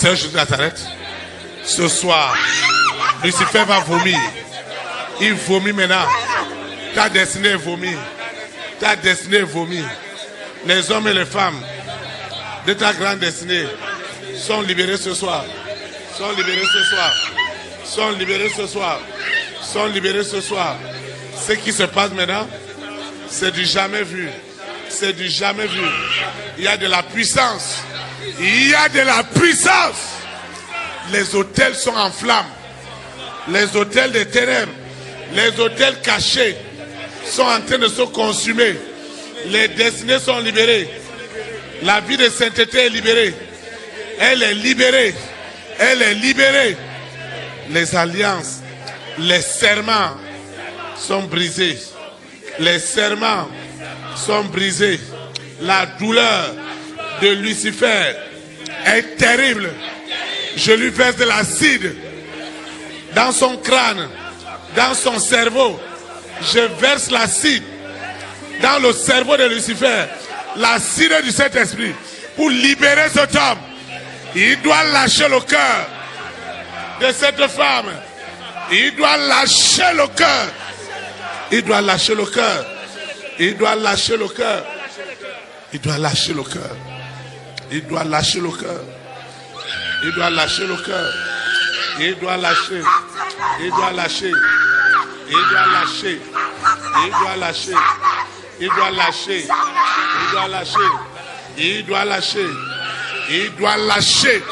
Seigneur Jésus de Nazareth, ce soir, Lucifer va vomir. Il vomit maintenant. Ta destinée est vomie. Ta destinée est vomie. Les hommes et les femmes de ta grande destinée sont libérés ce soir. Sont libérés ce soir. Sont libérés ce soir. Sont libérés ce soir. Ce qui se passe maintenant, c'est du jamais vu. C'est du jamais vu. Il y a de la puissance. Il y a de la puissance. Les hôtels sont en flammes. Les hôtels des ténèbres, les hôtels cachés sont en train de se consumer. Les destinées sont libérées. La vie de sainteté est libérée. Elle est libérée. Elle est libérée. Les alliances, les serments sont brisés. Les serments sont brisés. La douleur de Lucifer est terrible. Je lui verse de l'acide dans son crâne, dans son cerveau. Je verse l'acide dans le cerveau de Lucifer, l'acide du Saint-Esprit, pour libérer cet homme. Il doit lâcher le cœur de cette femme. Il doit lâcher le cœur. Il doit lâcher le cœur. Il doit lâcher le cœur. Il doit lâcher le cœur. Il doit lâcher le cœur. Il doit lâcher le cœur. Il doit lâcher. Il doit lâcher. Il doit lâcher. Il doit lâcher. Il doit lâcher. Il doit lâcher. Il doit lâcher. Il doit lâcher.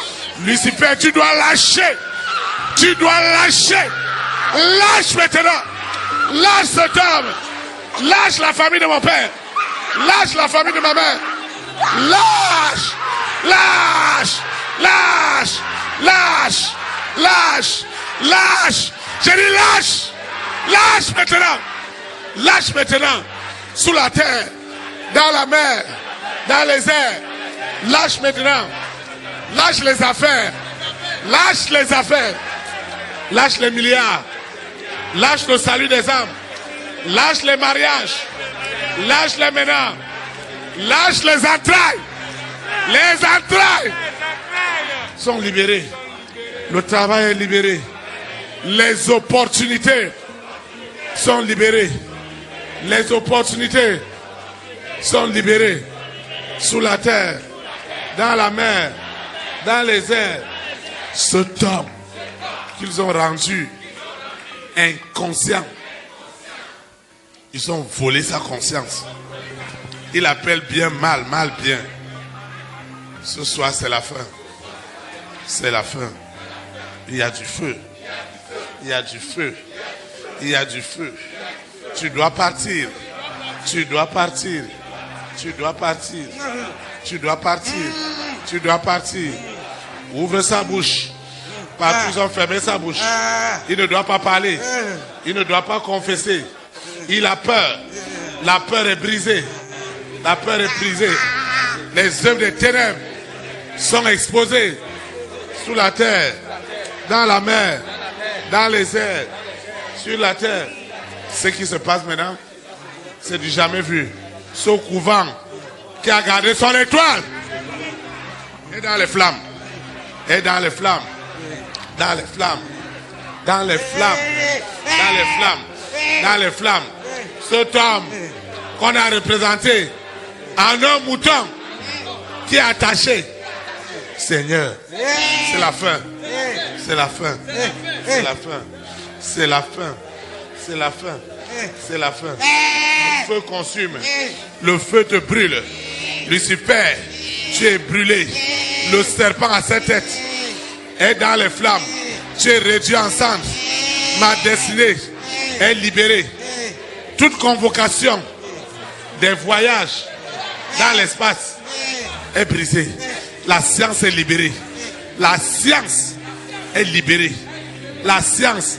Lucifer, tu dois lâcher. Tu dois lâcher. Lâche maintenant. Lâche cet homme. Lâche la famille de mon père. Lâche la famille de ma mère. Lâche. Lâche. Lâche. Lâche. Lâche. Lâche. J'ai dit lâche. Lâche maintenant. Lâche maintenant. Sous la terre. Dans la mer. Dans les airs. Lâche maintenant. Lâche les affaires. Lâche les affaires. Lâche les milliards. Lâche le salut des âmes. Lâche les mariages. Lâche les ménages. Lâche les entrailles. Les entrailles sont libérées. Le travail est libéré. Les opportunités sont libérées. Les opportunités sont libérées. Sous la terre, dans la mer, dans les airs. Cet homme qu'ils ont rendu inconscient, ils ont volé sa conscience. Il appelle bien mal, mal bien. Ce soir, c'est la fin. C'est la fin. Il y a du feu. Il y a du feu. Il y a du feu. Tu dois partir. Tu dois partir. Tu dois partir. Tu dois partir. Tu dois partir. Ouvre sa bouche. Partout ils ont fermé sa bouche. Il ne doit pas parler. Il ne doit pas confesser. Il a peur. La peur est brisée. La peur est brisée. Les œuvres des ténèbres sont exposées sous la terre, dans la mer, dans les airs, sur la terre. Ce qui se passe maintenant, c'est du jamais vu. Ce couvent qui a gardé son étoile est dans les flammes. Et dans les flammes. Dans les flammes. Dans les flammes. Dans les flammes. Dans les flammes. Cet homme qu'on a représenté en un mouton qui est attaché. Seigneur, c'est la fin. C'est la fin. C'est la fin. C'est la fin. C'est la fin. C'est la fin. Le feu consume. Le feu te brûle. Lucifer, tu es brûlé. Le serpent à sa tête est dans les flammes. Tu es réduit en cendres. Ma destinée est libérée. Toute convocation des voyages dans l'espace est brisée. La science est libérée. La science est libérée. La science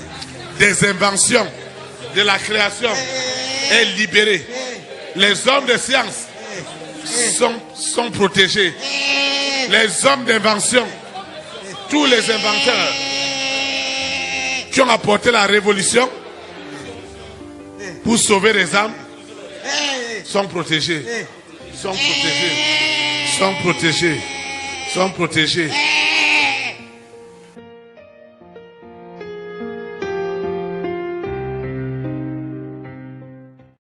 des inventions, de la création est libérée. Les hommes de science sont protégés. Les hommes d'invention, tous les inventeurs qui ont apporté la révolution pour sauver les âmes sont protégés. Sont protégés. Sont protégés. Sont protégés.